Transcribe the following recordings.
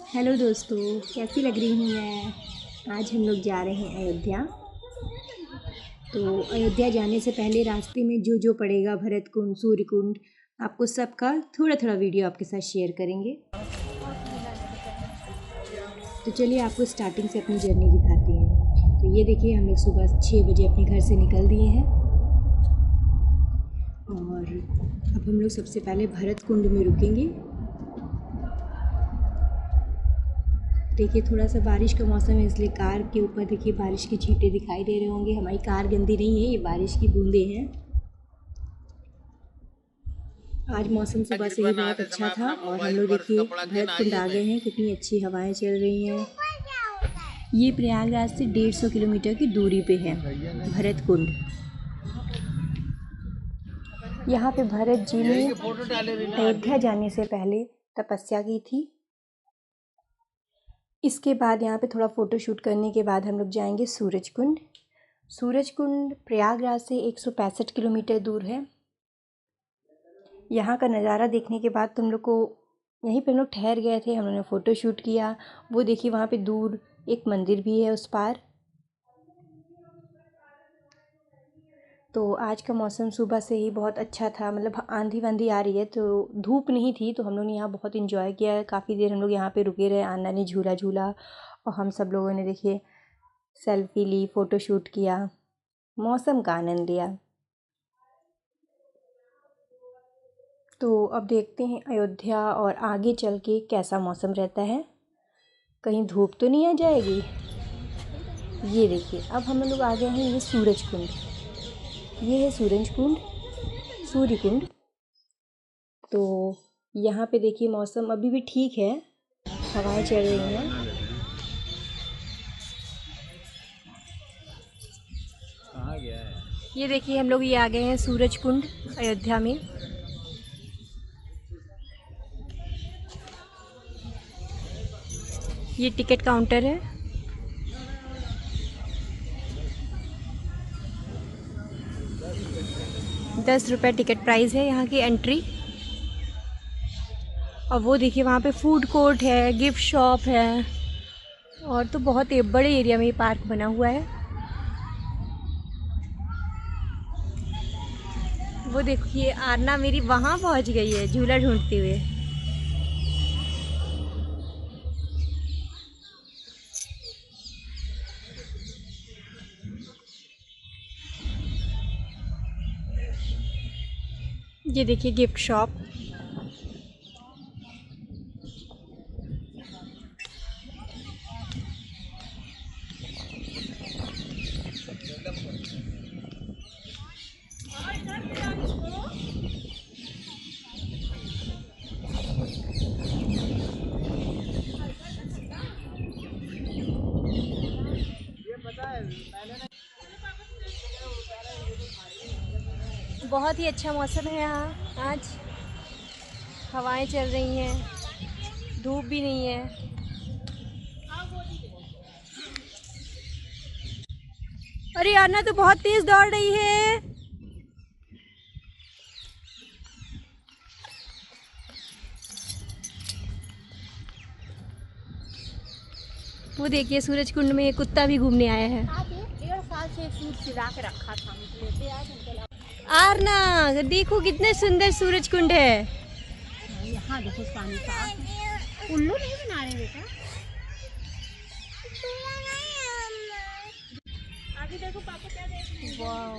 Hello दोस्तों, कैसी लग रही हूँ मैं। आज हम लोग जा रहे हैं अयोध्या। तो अयोध्या जाने से पहले रास्ते में जो जो पड़ेगा, भरत कुंड, सूर्य कुंड, आपको सबका थोड़ा थोड़ा वीडियो आपके साथ शेयर करेंगे। तो चलिए आपको स्टार्टिंग से अपनी जर्नी दिखाते हैं। तो ये देखिए, हम लोग सुबह 6 बजे अपने घर से निकल दिए हैं और अब हम लोग सबसे पहले भरत कुंड में रुकेंगे। देखिए, थोड़ा सा बारिश का मौसम है, इसलिए कार के ऊपर देखिए बारिश के छींटे दिखाई दे रहे होंगे। हमारी कार गंदी नहीं है, ये बारिश की बूंदें हैं। आज मौसम सुबह से ही बहुत अच्छा था और हम लोग देखिए भरत कुंड आ गए हैं। कितनी अच्छी हवाएं चल रही हैं। ये प्रयागराज से 150 किलोमीटर की दूरी पे है भरत कुंड। यहाँ पे भरत जी ने अयोध्या जाने से पहले तपस्या की थी। इसके बाद यहाँ पे थोड़ा फ़ोटो शूट करने के बाद हम लोग जाएंगे सूरज कुंड। सूरज कुंड प्रयागराज से 165 किलोमीटर दूर है। यहाँ का नज़ारा देखने के बाद तुम लोग को यहीं पे हम लोग ठहर गए थे, हम लोगों ने फ़ोटो शूट किया। वो देखिए वहाँ पे दूर एक मंदिर भी है उस पार। तो आज का मौसम सुबह से ही बहुत अच्छा था, मतलब आंधी वांधी आ रही है तो धूप नहीं थी, तो हम लोग ने यहाँ बहुत इन्जॉय किया। काफ़ी देर हम लोग यहाँ पे रुके रहे, आना ने झूला झूला और हम सब लोगों ने देखिए सेल्फी ली, फ़ोटो शूट किया, मौसम का आनंद लिया। तो अब देखते हैं अयोध्या और आगे चल के कैसा मौसम रहता है, कहीं धूप तो नहीं आ जाएगी। ये देखिए अब हम लोग आ गए हैं, ये सूरज कुंड, ये है सूरज कुंड, सूर्य कुंड। तो यहाँ पे देखिए मौसम अभी भी ठीक है, हवाएं चल रही हैं। ये देखिए हम लोग ये आ गए हैं सूरज कुंड अयोध्या में। ये टिकट काउंटर है। ₹10 टिकट प्राइस है यहाँ की एंट्री। और वो देखिए वहाँ पे फूड कोर्ट है, गिफ्ट शॉप है और तो बहुत ही बड़े एरिया में ये पार्क बना हुआ है। वो देखिए आरना मेरी वहाँ पहुँच गई है झूला ढूंढते हुए। ये देखिए गिफ्ट शॉप। बहुत ही अच्छा मौसम है यहाँ आज, हवाएं चल रही हैं, धूप भी नहीं है। अरे आना तो बहुत तेज दौड़ रही है। वो देखिए सूरज कुंड में कुत्ता भी घूमने आया है। 1.5 साल से सूट सिला के रखा था मुझे। आरना देखो कितने सुंदर सूरज कुंड है। यहाँ देखो पानी साफ, उल्लू नहीं बना रहे बेटा। आगे देखो पापा क्या देख रहे हैं। वाह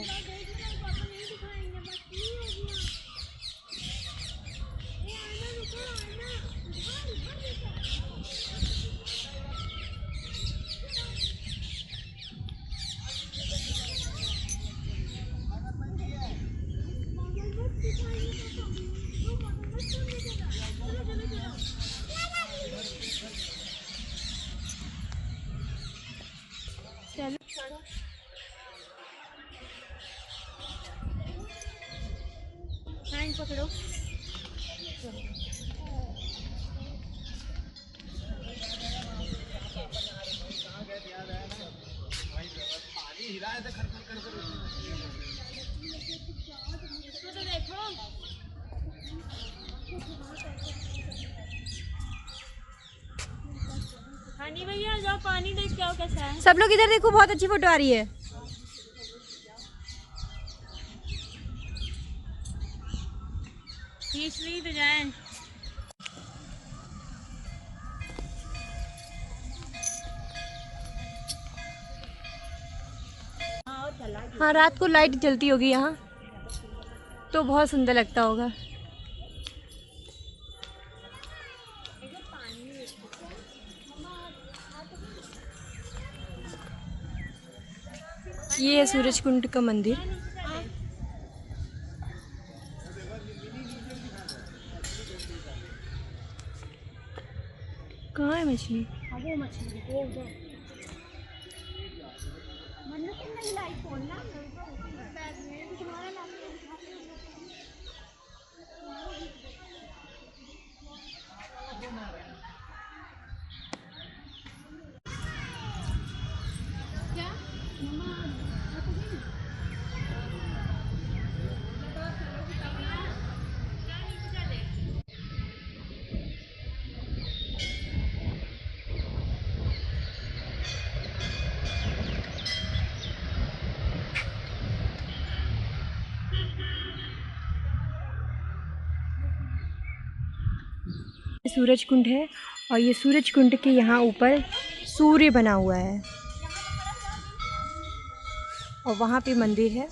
पानी भैया जाओ पानी देख के आओ कैसा है। सब लोग इधर देखो, बहुत अच्छी फोटो आ रही है। खींच ली तो जाए। हाँ, रात को लाइट जलती होगी यहाँ तो बहुत सुंदर लगता होगा। ये है सूरज कुंड का मंदिर। कहाँ है मछली? वो मछली वो उधर मन्नत नहीं लाई फोन ना बैग में तुम्हारा नाम क्या मम्मा सूरज कुंड है और ये सूरज कुंड के यहाँ ऊपर सूर्य बना हुआ है और वहाँ पे मंदिर है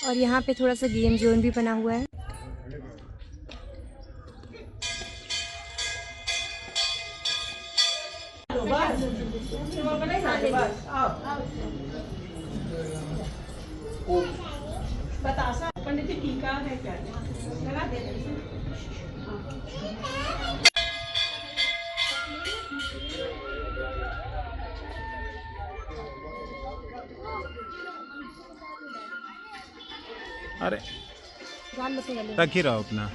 और यहाँ पे थोड़ा सा गेम जोन भी बना हुआ है। बतासा पंडित जी टीका है क्या लगा दे। अरे रख ही रहो अपना।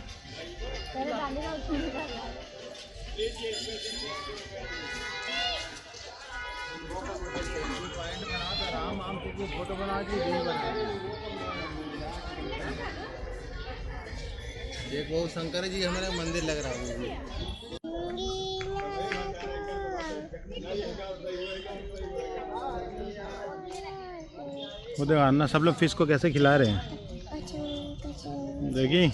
फोटो बना देखो शंकर जी हमारा मंदिर लग रहा है। वो देखो अन्ना सब लोग फिश को कैसे खिला रहे हैं देखी।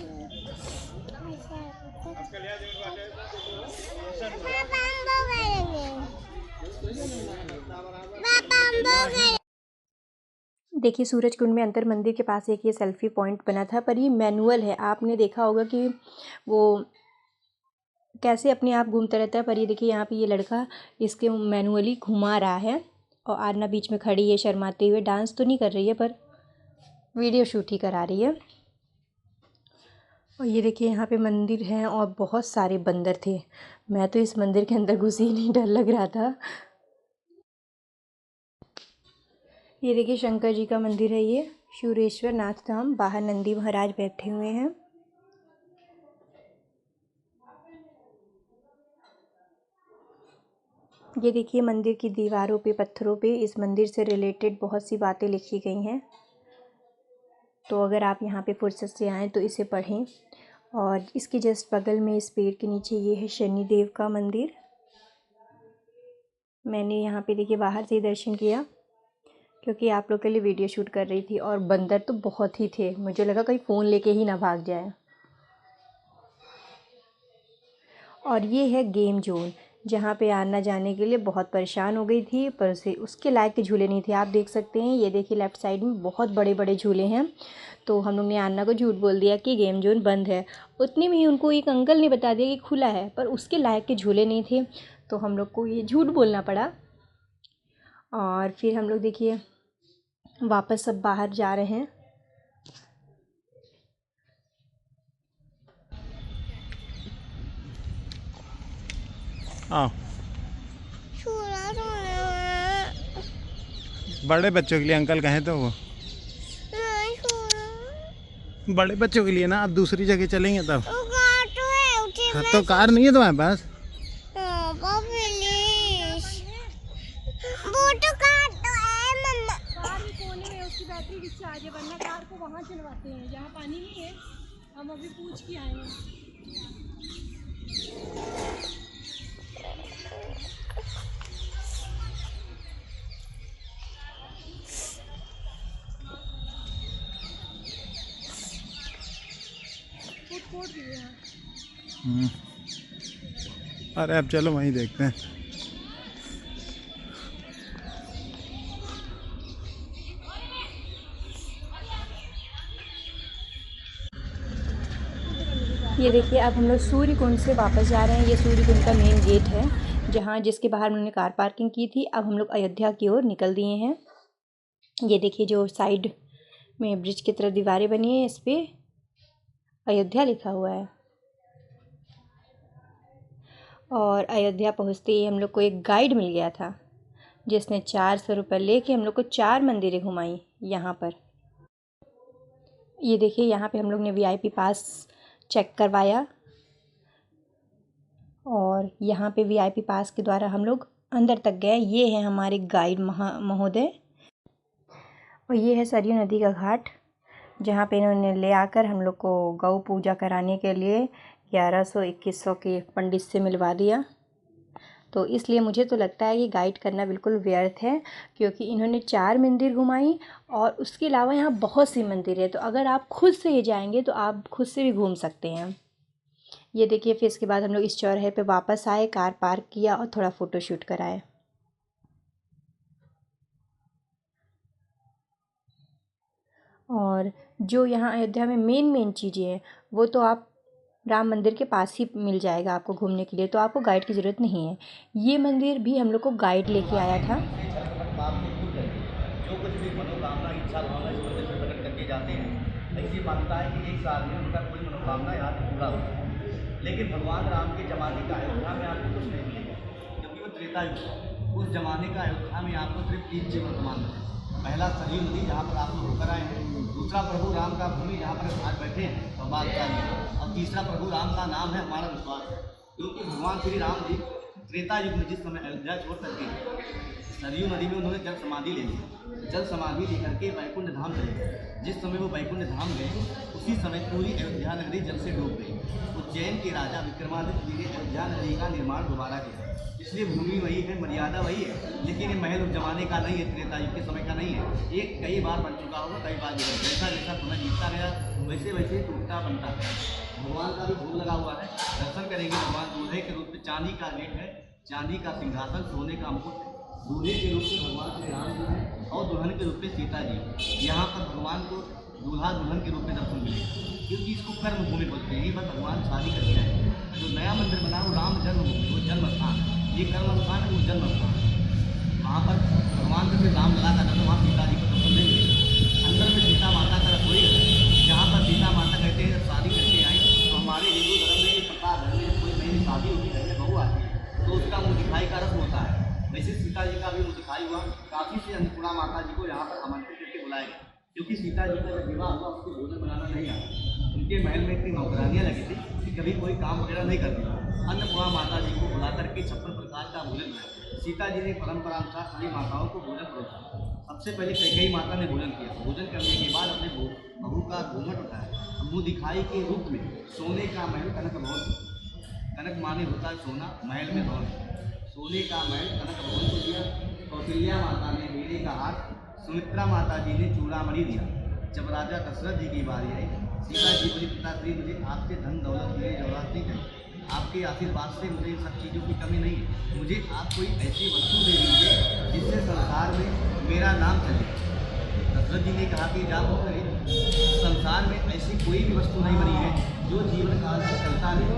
देखिए सूरज कुंड में अंतर मंदिर के पास एक ये सेल्फी पॉइंट बना था, पर ये मैनुअल है। आपने देखा होगा कि वो कैसे अपने आप घूमता रहता है, पर ये देखिए यहाँ पे ये लड़का इसके मैनुअली घुमा रहा है और आरना बीच में खड़ी है शर्माते हुए। डांस तो नहीं कर रही है पर वीडियो शूट ही करा रही है। और ये देखिए यहाँ पे मंदिर है और बहुत सारे बंदर थे। मैं तो इस मंदिर के अंदर घुसी ही नहीं, डर लग रहा था। ये देखिए शंकर जी का मंदिर है, ये शूरेश्वर नाथ धाम। बाहर नंदी महाराज बैठे हुए हैं। ये देखिए मंदिर की दीवारों पे पत्थरों पे इस मंदिर से रिलेटेड बहुत सी बातें लिखी गई हैं, तो अगर आप यहाँ पे फुर्सत से आएँ तो इसे पढ़ें। और इसके जस्ट बगल में इस पेड़ के नीचे ये है शनिदेव का मंदिर। मैंने यहाँ पे देखिए बाहर से ही दर्शन किया क्योंकि आप लोग के लिए वीडियो शूट कर रही थी। और बंदर तो बहुत ही थे, मुझे लगा कहीं फ़ोन लेके ही ना भाग जाए। और ये है गेम जोन, जहाँ पे आना जाने के लिए बहुत परेशान हो गई थी, पर उसके लायक के झूले नहीं थे। आप देख सकते हैं, ये देखिए लेफ़्ट साइड में बहुत बड़े बड़े झूले हैं। तो हम लोग ने आन्ना को झूठ बोल दिया कि गेम जोन बंद है। उतने में ही उनको एक अंकल ने बता दिया कि खुला है, पर उसके लायक के झूले नहीं थे, तो हम लोग को ये झूठ बोलना पड़ा। और फिर हम लोग देखिए वापस सब बाहर जा रहे हैं। आओ बड़े बच्चों के लिए अंकल कहें तो वो बड़े बच्चों के लिए ना, आप दूसरी जगह चलेंगे तब। तो कार नहीं है तुम्हारे पास? बैटरी डिस्चार्ज है, वरना कार को वहाँ चलवाते हैं जहाँ पानी नहीं है। हम अभी पूछ के आए हैं। अरे अब चलो वहीं देखते हैं। ये देखिए अब हम लोग सूर्य कुंड से वापस जा रहे हैं। ये सूर्य कुंड का मेन गेट है जहाँ जिसके बाहर हमने कार पार्किंग की थी। अब हम लोग अयोध्या की ओर निकल दिए हैं। ये देखिए जो साइड में ब्रिज की तरफ दीवारें बनी है, इस पे अयोध्या लिखा हुआ है। और अयोध्या पहुँचते ही हम लोग को एक गाइड मिल गया था जिसने 400 रुपये लेके हम लोग को 4 मंदिरें घुमाई यहाँ पर। ये देखिए यहाँ पे हम लोग ने VIP पास चेक करवाया और यहाँ पे VIP पास के द्वारा हम लोग अंदर तक गए। ये है हमारे गाइड महोदय और ये है सरयू नदी का घाट जहाँ पे इन्होंने ले आकर हम लोग को गौ पूजा कराने के लिए 1100-2100 के पंडित से मिलवा दिया। तो इसलिए मुझे तो लगता है कि गाइड करना बिल्कुल व्यर्थ है, क्योंकि इन्होंने 4 मंदिर घुमाई और उसके अलावा यहाँ बहुत सी मंदिर है। तो अगर आप खुद से ही जाएंगे तो आप खुद से भी घूम सकते हैं। ये देखिए फिर इसके बाद हम लोग इस चौराहे पे वापस आए, कार पार्क किया और थोड़ा फ़ोटो शूट कराए। और जो यहाँ अयोध्या में मेन चीज़ें हैं वो तो आप राम मंदिर के पास ही मिल जाएगा आपको घूमने के लिए, तो आपको गाइड की ज़रूरत नहीं है। ये मंदिर भी हम लोग को गाइड लेके आया था। जो कुछ भी मनोकामना इच्छा भावना इस मंदिर में प्रकट करके जाते हैं, ऐसी मानता है कि एक साल में उनका कोई मनोकामना यहाँ से पूरा होता है। लेकिन भगवान राम के ज़माने का अयोध्या में आपको कुछ नहीं मिलेगा, क्योंकि वो त्रेता युग, उस ज़माने का अयोध्या में आपको सिर्फ 3 चीज़ वर्तमान है। पहला सरयू नदी जहाँ पर आप लोग होकर आए हैं, दूसरा प्रभु राम का भूमि जहाँ पर आज बैठे हैं संवाद कर, और तीसरा प्रभु राम का नाम है हमारा विश्वास। क्योंकि भगवान श्री राम जी त्रेता युग में जिस समय अयोध्या छोड़ करके सरयू नदी में उन्होंने जल समाधि ले ली, जल समाधि लेकर के वैकुंठ धाम चले गए। जिस समय वो वैकुंठ धाम गए उसी समय पूरी अयोध्या नगरी जल से डूब गई। उज्जैन के राजा विक्रमादित्य जी ने अयोध्या नगरी का निर्माण दोबारा किया, इसलिए भूमि वही है, मर्यादा वही है, लेकिन ये महल उस जमाने का नहीं है, त्रेता युग के समय का नहीं है। एक कई बार बन चुका होगा, कई बार बिगड़, जैसा जैसा समय जीतता गया वैसे वैसे टूटता बनता है। भगवान का भी भोग लगा हुआ है, दर्शन करेंगे। भगवान दूल्हे के रूप में चांदी का गेट है, चांदी का सिंहासन, सोने का मुकुट, दूल्हे के रूप में भगवान श्री राम जी हैं और दुल्हन के रूप में सीता जी। यहाँ पर भगवान को दूल्हा दुल्हन के रूप में दर्शन मिलेगा, क्योंकि इसको कर्म भूमि बोलते हैं। यहीं पर भगवान शादी करके आए। जो नया मंदिर बना वो राम जन्मभूमि, वो जन्म स्थान, ये कर्म स्थान है, वो जन्म स्थान। वहाँ पर भगवान से राम लला का दर्शन, वहाँ सीता जी को दर्शन देंगे। अंदर में सीता माता का रसोई है, जहाँ पर सीता माता कहते हैं शादी करके आई। तो हमारे हिंदू धर्म में पता घर में कोई नई शादी होती है, बहू आती है तो उसका मुँह दिखाई का रस्म होता है। वैसे सीता जी का भी मुँह दिखाई हुआ। काशी से अन्नपूर्णा माता जी को यहाँ पर आमंत्रित करके बुलाया गया, क्योंकि सीता जी का जब विवाह हुआ उसको भोजन बनाना नहीं आता। उनके महल में इतनी नौकरानियाँ लगी थी कि कभी कोई काम वगैरह नहीं करती। अन्नपूर्णा माता जी को बुला करके 56 प्रकार का भोजन बनाया। सीता जी ने परंपरा अनुसार सभी माताओं को भोजन परोसा। सबसे पहले कैकेयी माता ने भोजन किया। भोजन करने के बाद अपने बहू का घूंघट उठाया, मुँह दिखाई के रूप में सोने का महल कनक भवन, कनक माने होता है सोना, महल में धन, सोने का महल कनक भवन को दिया। कौशल्या माता ने हीरे का हाथ, सुमित्रा माता जी ने चूड़ामणि दिया। जब राजा दशरथ जी की बारी आई, सीता जी बोली पिताश्री मुझे आपसे धन दौलत की जरूरत नहीं है, आपके आशीर्वाद से मुझे इन सब चीज़ों की कमी नहीं है। मुझे आप कोई ऐसी वस्तु दे दीजिए जिससे संसार में मेरा नाम चले। दशरथ जी ने कहा कि जा पुत्र, संसार में ऐसी कोई भी वस्तु नहीं बनी है जो जीवन काल से चलता नहीं।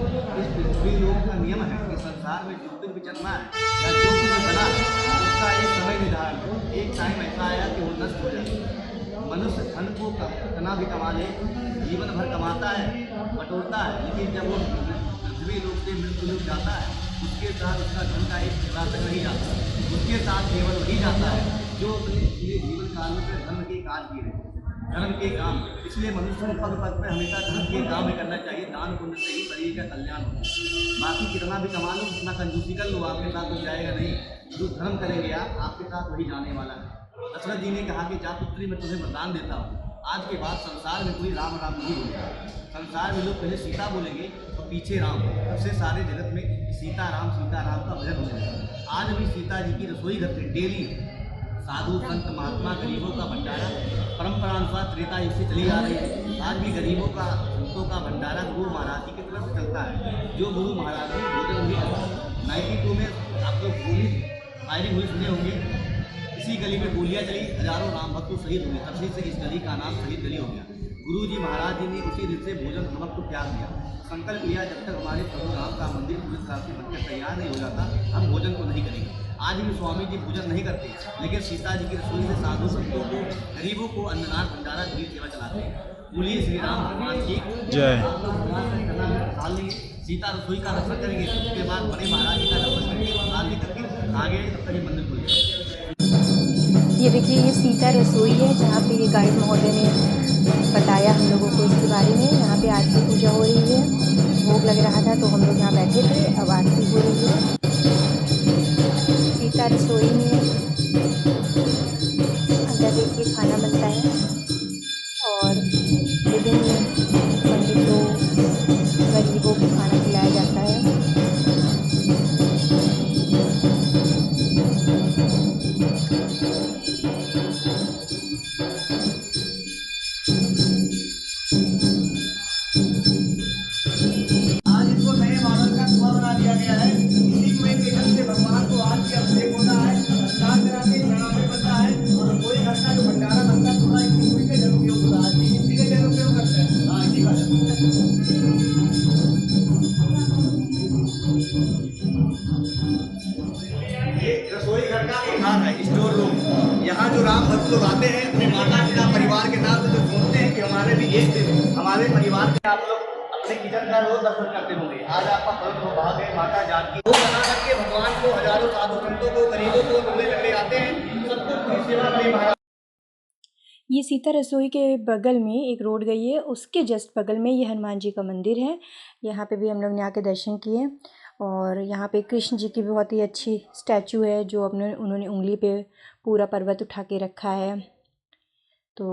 इस पृथ्वी लोक का नियम है कि संसार में जो कुछ भी जन्मा है या जो कुछ भी बना है उसका एक समय निर्धारण, एक टाइम ऐसा आया कि वो नष्ट हो जाए। मनुष्य धन को कितना भी कमा ले, जीवन भर कमाता है, बटोरता है, लेकिन जब वो पृथ्वी लोक से मृत्यु लोक जाता है उसके साथ उसका धन का एक टुकड़ा तक नहीं जाता। उसके साथ केवल वही जाता है जो अपने जीवन काल में धर्म के काज किए रहे, धर्म के काम। इसलिए मनुष्य को पग पग पर हमेशा धर्म के काम ही करना चाहिए। दान पुण्य से ही शरीर का कल्याण हो। बाकी कितना भी कमा लो, कितना कंजूसी कर लो, आपके साथ कुछ जाएगा नहीं। जो धर्म करेंगे आप, आपके साथ वही जाने वाला है। दशरथ जी ने कहा कि जा पुत्री मैं तुम्हें वरदान देता हूँ, आज के बाद संसार में कोई राम राम नहीं बोलेगा। संसार में लोग पहले सीता बोलेंगे तो पीछे राम, सबसे सारे जगत में सीताराम का भजन होने लगा। आज भी सीता जी की रसोई घर से डेली साधु संत महात्मा गरीबों का भंडारा परंपरानुसार त्रेता युग से चली आ रही है। आज भी गरीबों का भक्तों का भंडारा गुरु महाराज जी की तरफ से चलता है, जो गुरु महाराज जी भोजन भी करते हैं। 92 में आप लोग गोली फायरिंग हुई सुने होंगे, इसी गली में गोलियां चली, हजारों राम भक्त शहीद हुए, तब से इस गली का नाम शहीद गली हो गया। गुरु जी महाराज जी ने उसी दिन से भोजन नमक को त्याग दिया, संकल्प लिया जब तक हमारे प्रभु राम का मंदिर पूरी तरह से बनकर तैयार नहीं हो जाता हम भोजन को नहीं करेंगे। आज भी स्वामी जी भोजन नहीं करते, लेकिन सीता जी की रसोई से साधु संतों को, गरीबों को अन्नदान भंडारा की सेवा चलाते हैं। बोलिए श्री राम भगवान की जय। हाल नहीं सीता रसोई का दर्शन करेंगे, उसके बाद बड़े महाराज जी का दर्शन करके प्रसाद लेकर के आगे अपने मंदिर को ले। ये देखिए, ये सीता रसोई है जहाँ पे ये गाइड महोदय ने बताया हम लोगों को इसके बारे में। यहाँ पे आरती पूजा हो रही है, भोग लग रहा था तो हम लोग यहाँ बैठे थे, अब आरती हो रही है। सीता रसोई में अंदर देखिए खाना बनता है और विभिन्न पंडितों, गरीबों को खाना खिलाया जाता है। आज इसको नए मॉडल का कुआं बना दिया गया है। इसी कुएं के जल से भगवान को आज भी अभिषेक होता है, स्नान कराते प्रणाम बनता है और कोई घर का जो भंडारा बनता है थोड़ा इसी कुएं के जल उपयोग होता है, इसी के जल उपयोग करते हैं। हाँ, इसी का ये रसोई घर का एक भाग है, स्टोर रूम। यहाँ जो राम भक्त लोग आते हैं अपने माता पिता परिवार के नाम से जो सोचते हैं कि हमारे भी एक दिन हमारे परिवार के आप लोग अपने किचन का रोज दर्शन करते होंगे। आज आपका पवित्र सौभाग्य है, माता जानकी वो बना करके भगवान को हजारों साधु संतों को, गरीबों को टुकड़े लगे आते हैं, सबको पूरी सेवा बड़े महाराज। ये सीता रसोई के बगल में एक रोड गई है, उसके जस्ट बगल में ये हनुमान जी का मंदिर है। यहाँ पे भी हम लोग ने आके दर्शन किए और यहाँ पे कृष्ण जी की बहुत ही अच्छी स्टैचू है जो उन्होंने उंगली पे पूरा पर्वत उठा के रखा है। तो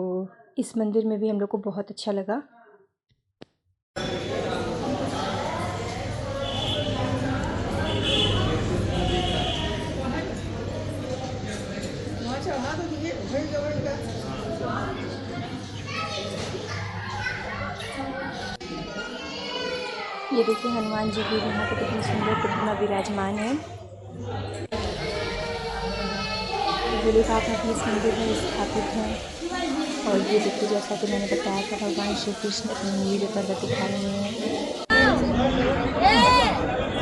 इस मंदिर में भी हम लोग को बहुत अच्छा लगा। ये देखिए हनुमान जी की यहाँ पे कितनी सुंदर प्रतिमा विराजमान है। भोलेनाथ इस मंदिर में स्थापित हैं। और ये देखिए जैसा कि मैंने बताया था भगवान श्री कृष्ण अपनी नील पर्वत उठा रहे हैं।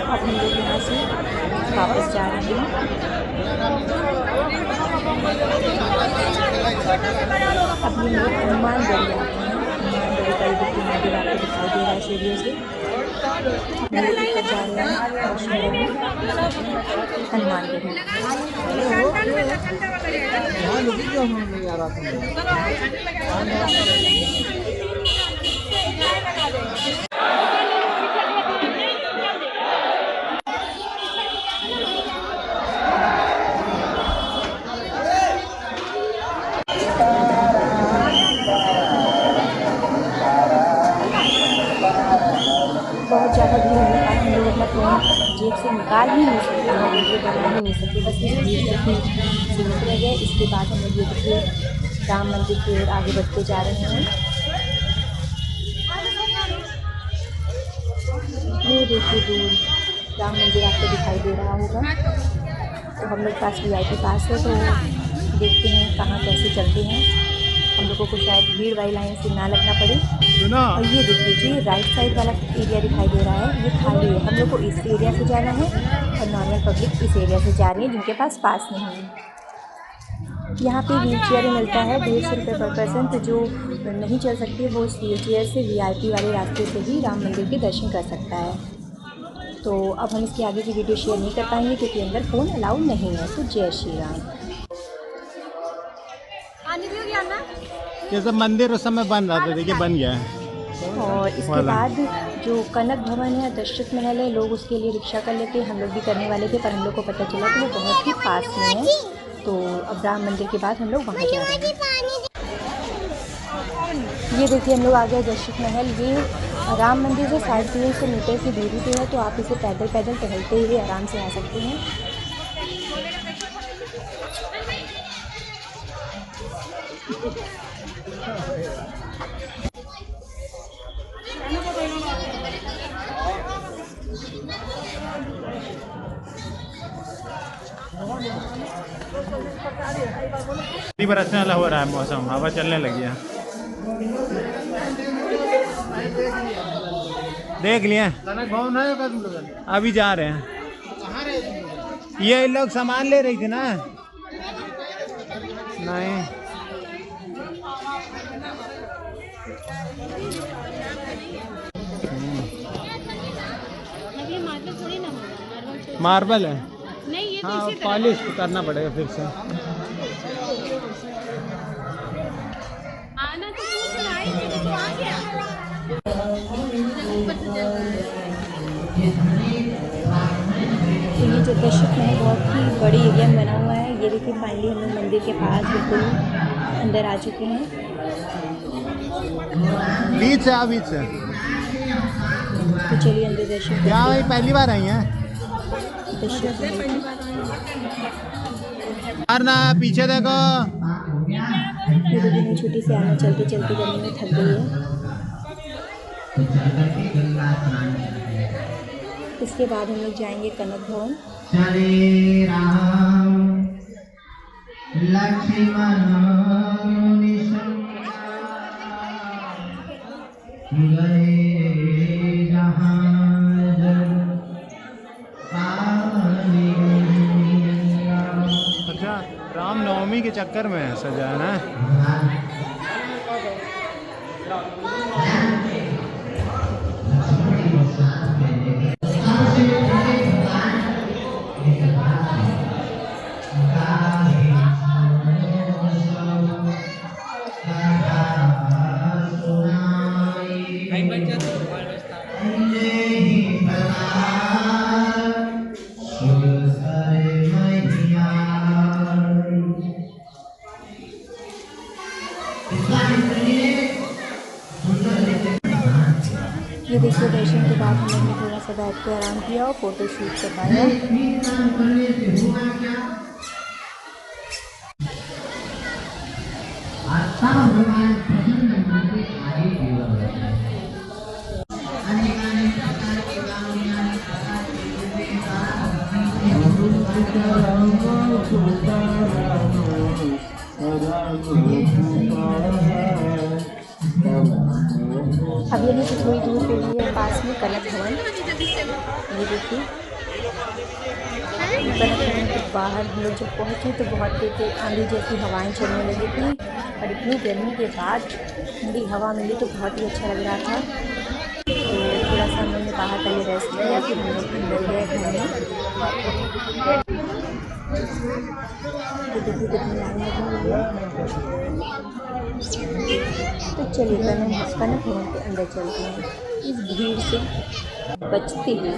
अब हम लोग यहाँ से वापस जा रहे हैं। अब हम लोग हनुमान गढ़ी आते हैं। हनुमान गढ़ी का ये मंदिर आपको दिखाई दे रहा है सीढ़ियों से। हम लोग ऊपर जा रहे हैं हनुमान गढ़ी। बहुत ज़्यादा भीड़ होने का हम लोग अपना फ़ोन जेब से निकाल ही नहीं सकते, हम वीडियो बना ही नहीं सकते, बस इस भीड़ तक ही सीमित रह गए। इसके बाद हम लोग ये देखिए राम मंदिर की ओर आगे बढ़ते जा रहे हैं। ये देखिए दूर राम मंदिर आपको दिखाई दे रहा होगा। तो हम लोग पास VIP पास है, तो देखते हैं कहाँ कैसे चलते हैं। हम लोगों को शायद भीड़ वाली लाइन से ना लगना पड़े। और ये देखिए जी राइट साइड वाला एरिया दिखाई दे रहा है, ये खाली है। हम लोग को इस एरिया से जाना है और नॉर्मल पब्लिक इस एरिया से जा रही है जिनके पास पास नहीं है। यहाँ पे व्हील चेयर मिलता है 150 रुपये पर पर्सन। तो जो नहीं चल सकती वो इस व्हील चेयर से VIP वाले रास्ते से ही राम मंदिर के दर्शन कर सकता है। तो अब हम इसके आगे की वीडियो शेयर नहीं कर पाएंगे क्योंकि अंदर फ़ोन अलाउड नहीं है। तो जय श्री राम। ये सब मंदिर उस समय बन रहा था, देखिए बन गया है। और इसके बाद जो कनक भवन है, दशरथ महल है, लोग उसके लिए रिक्शा कर लेते हैं। हम लोग भी करने वाले थे पर हम लोग को पता चला कि वो बहुत ही पास में है। तो अब राम मंदिर के बाद हम लोग वहाँ जा रहे हैं। ये देखिए हम लोग आ गए दशरथ महल। ये राम मंदिर से 350 मीटर की दूरी पे है, तो आप इसे पैदल पैदल टहलते हुए आराम से आ सकते हैं। बरसने वाला हो रहा है मौसम, हवा चलने लगी है। देख लिए अभी जा रहे हैं। ये लोग सामान ले रही थी ना? नहीं मार्बल है। नहीं ये हाँ पॉलिश करना पड़ेगा फिर से। आना तो पूछ रहा है तो आ गया। तो ये जो दर्शक है बहुत ही बड़ी एरिया में बना हुआ है। ये देखिए फाइनली हम लोग मंदिर के पास बिल्कुल अंदर आ चुके हैं। बीच से बीच से। तो चलिए अंदर दर्शन क्या भाई पहली बार आई हैं? दर्शन ना पीछे देखो। ये देखिए छोटी सी आना चलते चलते गर्मी में थक गई है। इसके बाद हम लोग जाएंगे कनक भवन। श्री राम लक्ष्मण गए जहाँ अच्छा रामनवमी के चक्कर में सजा है ना। ये देखिए दर्शन के बाद हम लोग ने थोड़ा सा बैठ के आराम किया और फोटो शूट करवाया। अब यहीं से थोड़ी दूर पे ही है पास में कनक भवन। ये देखिए कनक भवन के बाहर हम लोग जब पहुँचे तो बहुत तेज आंधी जैसी हवाएं चलने लगी थी और इतनी गर्मी के बाद ठंडी हवा मिली तो बहुत ही अच्छा लग रहा था। तो थोड़ा सा हम लोग ने बाहर पहले रेस्ट किया फिर हम लोग अंदर गए घूमने। तो देखिए कितनी लाइन लगी हुई है। तो चलिए कनक भवन के अंदर चलते हैं इस भीड़ से बचते हुए।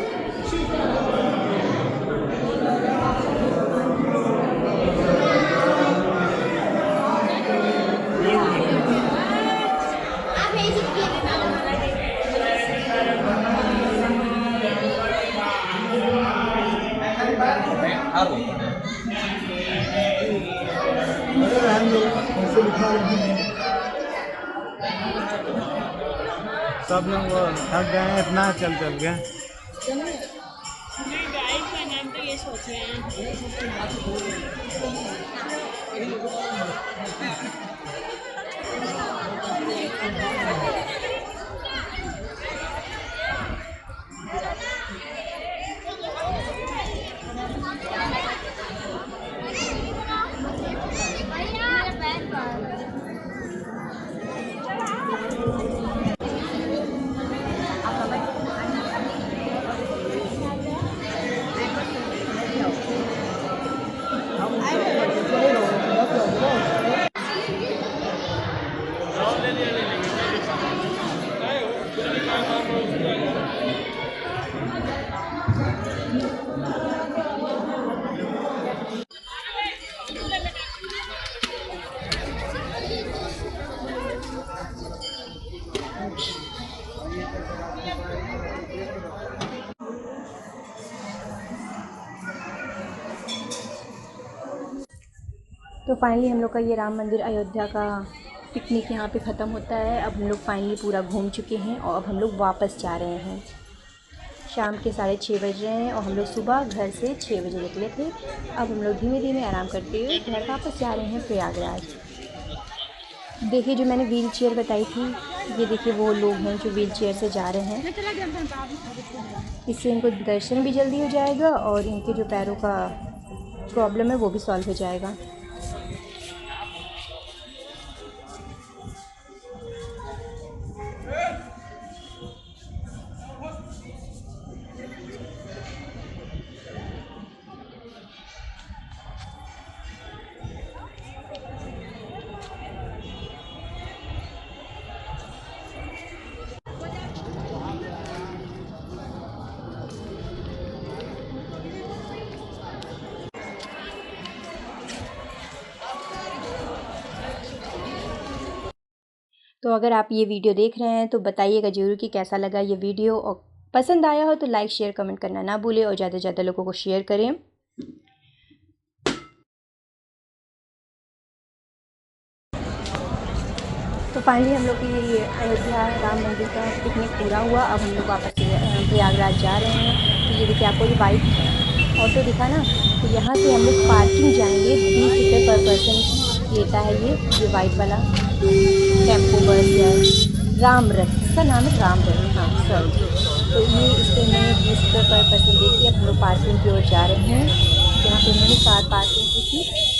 सब लोग वो थक गए हैं इतना चल चल के। गाइड का नाम तो ये सोच रहे हैं। तो फाइनली हम लोग का ये राम मंदिर अयोध्या का पिकनिक यहाँ पे ख़त्म होता है। अब हम लोग फाइनली पूरा घूम चुके हैं और अब हम लोग वापस जा रहे हैं। शाम के 6:30 बज रहे हैं और हम लोग सुबह घर से 6 बजे निकले थे। अब हम लोग धीमे धीमे आराम करते हुए घर वापस जा रहे हैं प्रयागराज। देखिए जो मैंने व्हील चेयर बताई थी, ये देखिए वो लोग हैं जो व्हील चेयर से जा रहे हैं। इससे इनको दर्शन भी जल्दी हो जाएगा और इनके जो पैरों का प्रॉब्लम है वो भी सॉल्व हो जाएगा। तो अगर आप ये वीडियो देख रहे हैं तो बताइएगा ज़रूर कि कैसा लगा ये वीडियो, और पसंद आया हो तो लाइक शेयर कमेंट करना ना भूलें और ज़्यादा से ज़्यादा लोगों को शेयर करें। तो फाइनली हम लोग की अयोध्या राम मंदिर का पिकनिक पूरा हुआ। अब हम लोग वापस प्रयागराज जा रहे हैं। तो ये देखिए आपको ये बाइक ऑटो दिखा ना, तो यहाँ से हम लोग पार्किंग जाएंगे। 20 रुपये पर पर्सन लेता है ये वाइट वाला टेम्पो बस या रामरथ, इसका नाम है रामरथ, हाँ सर। तो ये इस पर मैंने 20 रुपये पर पर्सन देती है। अब हम लोग पार्किंग की ओर जा रहे हैं, जहाँ पे मैंने कार पार्किंग की थी।